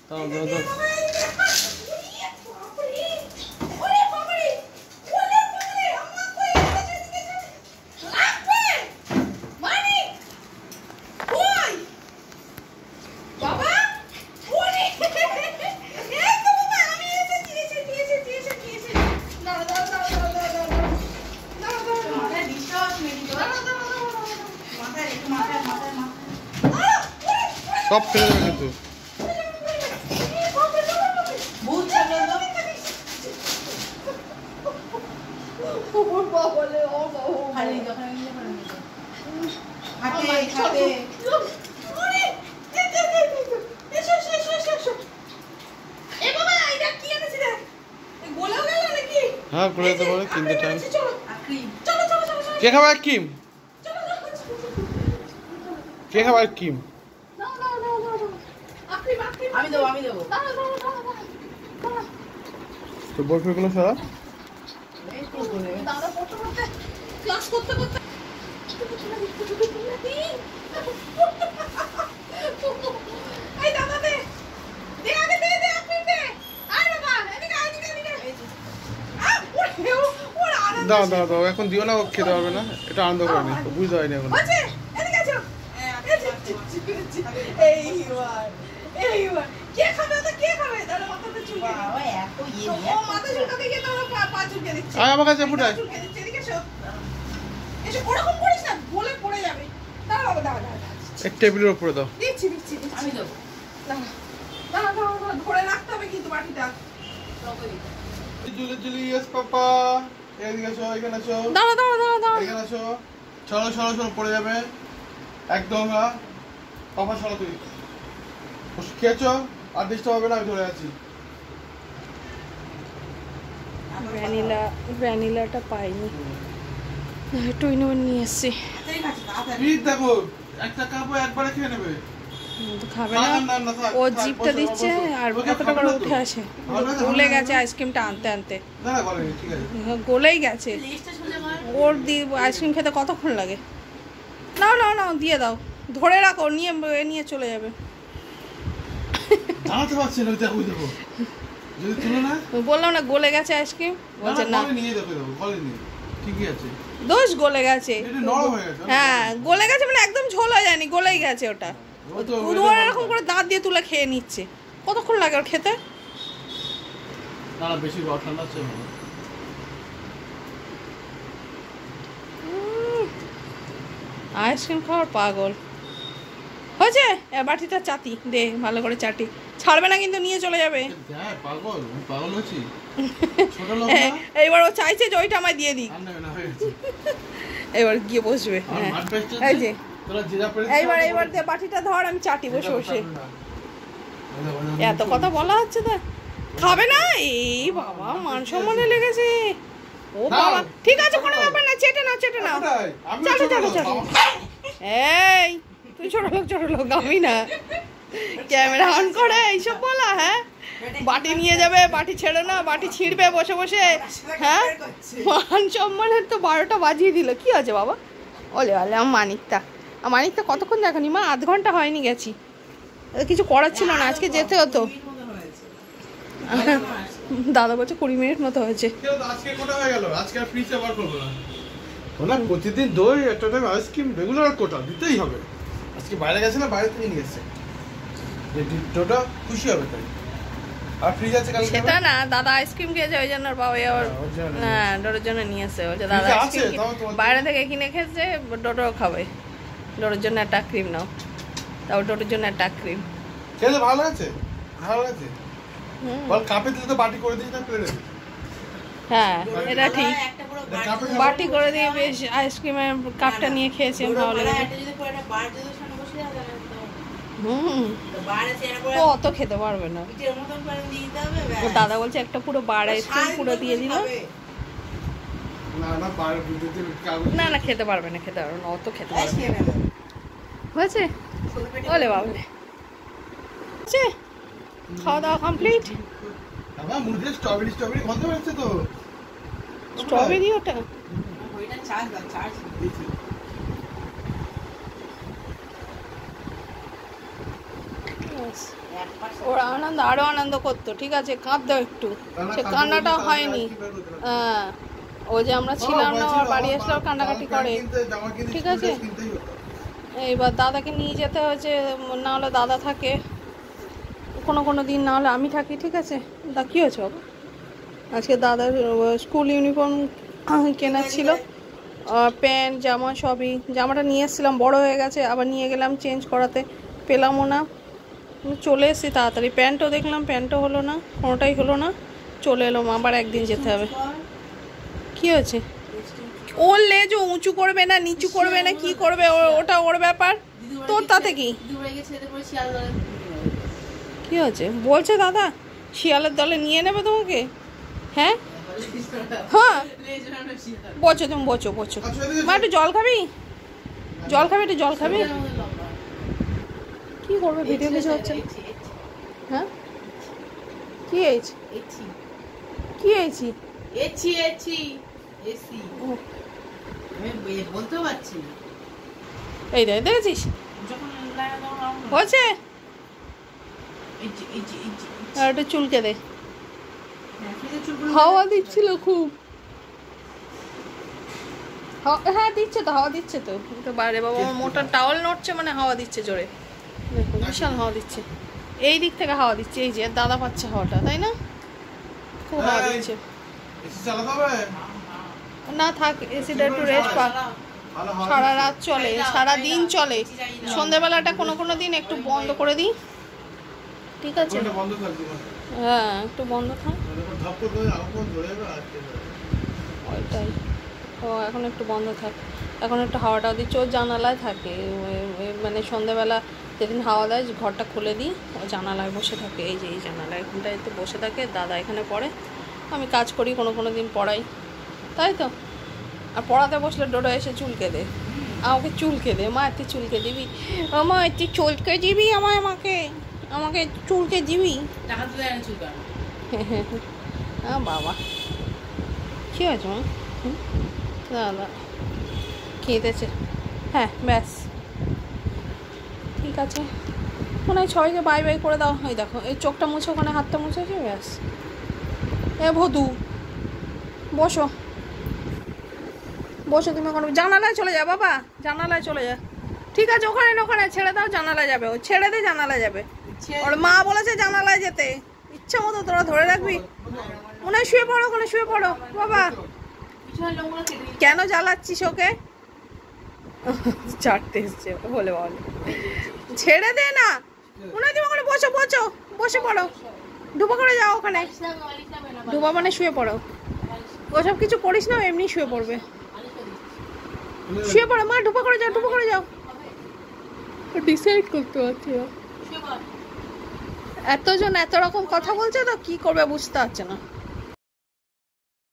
দাও দাও দাও। সব ফেলে দেবে কিন্তু হ্যাঁ করে দিতে পারে কিনতে টাইম। কে খাবে আইসক্রিম? কে খাবে আইসক্রিম? আমি দেবো তো বরফিগুলো সারা ক্লাস করতে করতে এই দাদা দে দে আগে দে দে আপনি দে আয় বাবা এদিকে ওর আনন্দ দাও দাও দাও এখন দিও না, ও খেতে পারবে না, এটা আনন্দ করেনি, বুঝতে হয়নি এখন। আছে এদিকে আছো এইবার কে খাবে তো কে খাবে দাদা মাথাতে চুলকে বাবা এত ইয়ে ও মাথা চুলকাতে গিয়ে তো পা চুলকে দিচ্ছে। আয় আমার কাছে ফুটাই এদিকে এসো এসো ওরকম করিস না, বলে পড়ে যাবে। দাঁড়া বাবা দাঁড়া এক টেবিলের উপরে দাও। দিচ্ছি আমি দেবো। দাঁড়া ধরে রাখতে হবে কিন্তু বাটিটা। জুলি জুলি ইয়েস পাপা এদিকে আসো, এখানে আসো, দাঁড়া এখানে আসো, চলো চলো চলো পড়ে যাবে একদম না পাপা, চলো তুই খেয়েছো আর ডিস্টার্ব হবে না, আমি ধরে আছি। ভ্যানিলাটা পাইনি, টুইনোর নিয়ে এসছি। দেখো একটা কাপও একবারে খেয়ে নেবে, খাবে না, ও জিপটা দিচ্ছে আর কতটা করে উঠে আসে, গলে গেছে আইসক্রিমটা আনতে আনতে, গলেই গেছে। ওর আইসক্রিম খেতে কতক্ষণ লাগে? নাও নাও নাও দিয়ে দাও, ধরে রাখো, নিয়ে নিয়ে চলে যাবে। বললাম না গলে গেছে আইসক্রিম, বলছে না দোষ গলে গেছে। হ্যাঁ গলে গেছে মানে একদম ঝোল হয়ে যায়নি, গলেই গেছে ওটা। এরকম করে দাঁত দিয়ে তুলে খেয়ে নিচ্ছে, কতক্ষণ লাগে ওর খেতে? আইসক্রিম খাওয়ার পাগল হয়েছে। বাটিটা চাটি দে, ভালো করে চাটি, ছাড়বে না কিন্তু, নিয়ে চলে যাবে। এইবার ও চাইছে যে ওইটা আমায় দিয়ে দিক, এবার গিয়ে বসবে। এই যে এইবার বাটিটা ধর, আমি চাটি বসে বসে। এত কথা বলা হচ্ছে তা খাবে না? এই বাবা মান সম্মানে লেগেছে। ও বাবা ঠিক আছে, কোনো ব্যাপার না, চেটে নাও চলো। এই তুই ছোট লোক, আমি না। ক্যামেরা অন করে এইসব বলা? হ্যাঁ বাটি নিয়ে যাবে, বাটি ছেড়ে না, বাটি ছিঁড়বে বসে বসে। হ্যাঁ মান সম্মানের তো 12টা বাজিয়ে দিল। কি আছে বাবা? ওলে আমার মানিকটা কতক্ষণ দেখনি মা? আধ ঘন্টা হয়নি গেছি, কিছু করার ছিল না, আজকে যেতে হতো। দাদা বলছে 20 মিনিট মতো হয়েছে। প্রতিদিন দই একটা আইসক্রিম রেগুলার কোটা দিতেই হবে। আজকে বাইরে গেছে না, বাইরে থেকে নিয়ে এসছে, খুশি হবে তাই। আর ফ্রিজ আছে কালকে সেটা না, দাদা আইসক্রিম খেয়েছে ওই জন্য বাবা আবার হ্যাঁ ডোরের জন্য নিয়ে আসে। বলছে দাদা আইসক্রিম বাইরে থেকে কিনে খেয়েছে, ডোডো খাবে, ডোরের জন্য একটা ক্রিম নাও, তাও ডোরের জন্য একটা ক্রিম খেলে ভালো আছে, ভালো আছে। বল কাপে দিলে তো বাটি করে দিই না, প্লেটে। হ্যাঁ এটা ঠিক, বাটি করে দিয়ে বেশ আইসক্রিমের কাপটা নিয়ে খেয়েছি, ভালো লেগেছে। ও অত খেতে পারবে না, দাদা বলছে একটা পুরো বার আইসক্রিম পুরো দিয়ে দিল। না খেতে পারবে না, অত খেতে পারবে না। হয়েছে বলে বাবলে, খাওয়া দাওয়া কমপ্লিট। স্ট্রবেরি ওটা ওরা আনন্দ আরো আনন্দ করতো, ঠিক আছে, কাঁদতো একটু, সে কান্নাটা হয়নি। হ্যাঁ, ও যে আমরা ছিলাম না, ওর বাড়ি আসলেও কান্নাকাটি করে, ঠিক আছে। এইবার দাদাকে নিয়ে যেতে হয়েছে, না হলে দাদা থাকে কোনো দিন, না হলে আমি থাকি, ঠিক আছে। দা কী হয়েছে বাবা? আজকে দাদার স্কুল ইউনিফর্ম কেনার ছিল, প্যান্ট জামা সবই। জামাটা নিয়ে এসেছিলাম, বড় হয়ে গেছে, আবার নিয়ে গেলাম চেঞ্জ করাতে, পেলামও না, চলে এসেছি তাড়াতাড়ি। প্যান্টও দেখলাম, প্যান্টও হলো না, কোনোটাই হলো না, চলে এলাম, আবার একদিন যেতে হবে। কি হয়েছে? ওর লেজ ও উঁচু করবে না নিচু করবে না কি করবে, ওটা ওর ব্যাপার, তোর তাতে কি? কি হয়েছে বলছে দাদা? শিয়ালের দলে নিয়ে নেবে তোমাকে? হ্যাঁ হ্যাঁ, বচো তুমি, বচো বচো। মা একটু জল খাবি? জল খাবি? একটু জল খাবি? কি করবে, ভিডিও কিছু হচ্ছে? হ্যাঁ, কি হয়েছে? কি হয়েছে? এই দেখ, দেখেছিস হয়েছে? আর একটু চুলকে দে, হাওয়া দিচ্ছিল খুব। হ্যাঁ দিচ্ছে তো, হাওয়া দিচ্ছে তো, একটু বাইরে। বাবা মোটা টাওয়াল নড়ছে মানে হাওয়া দিচ্ছে জোরে, দেখো বিশাল হাওয়া দিচ্ছে। এই দিক থেকে হাওয়া দিচ্ছে, এই যে দাদা পাচ্ছে হাওয়াটা, তাই না? খুব হাওয়া দিচ্ছে। না থাক, এসিটা একটু রেস্ট পাক। সারা রাত চলে, সারা দিন চলে, সন্ধ্যেবেলাটা কোনো দিন একটু বন্ধ করে দিই, ঠিক আছে? হ্যাঁ একটু বন্ধ থাক, ওইটাই। ও এখন একটু বন্ধ থাক, এখন একটু হাওয়াটাও দিচ্ছে। ও জানালায় থাকে, মানে সন্ধ্যেবেলা যেদিন হাওয়া দেয় ঘরটা খুলে দিই, ও জানালায় বসে থাকে, এই যে এই জানালায় এখানটায় তো বসে থাকে। দাদা এখানে পড়ে, আমি কাজ করি, কোনো দিন পড়াই, তাই তো। আর পড়াতে বসলে ডোডো এসে চুলকে দে, আমাকে চুলকে দে, মা তুই চুলকে দিবি, মা তুই চুলকে দিবি, আমাকে চুলকে দিবি। হ্যাঁ বাবা, কী হয়েছে মা? দাদা খেয়েছে, হ্যাঁ ব্যাস ঠিক আছে। মনে হয় সবাইকে বাই বাই করে দাও। ওই দেখো, এই চোখটা মুছে, ওখানে হাতটা মুছেছে, ব্যাস। এ ভদু বসো, বসো তুমি ওখানে, জানালায় চলে যা বাবা, জানালায় চলে যা, ঠিক আছে? ওখানে ছেড়ে দাও, জানালায় যাবে, ও ছেড়ে দে, জানালায় যাবে। ওর মা বলেছে জানালায় যেতে, ইচ্ছা মতো তোরা ধরে রাখবি। মনে হয় শুয়ে পড়ো, ওখানে শুয়ে পড়ো বাবা। কেন জ্বালাচ্ছিস ওকে? চারটে এসছে বলে, ছেড়ে দে না, মনে হয় তুমি ওখানে বসে পড়ো, ডুবা করে যাও ওখানে, ডুবা মানে শুয়ে পড়ো। ওসব কিছু করিস না, এমনি শুয়ে পড়বে, শুয়ে পড়ো মা, ডুবা করে যাও। ডিসাইড করতে পারছি না, এতজন এত রকম কথা বলছে তো কি করবে বুঝতে পারছে না।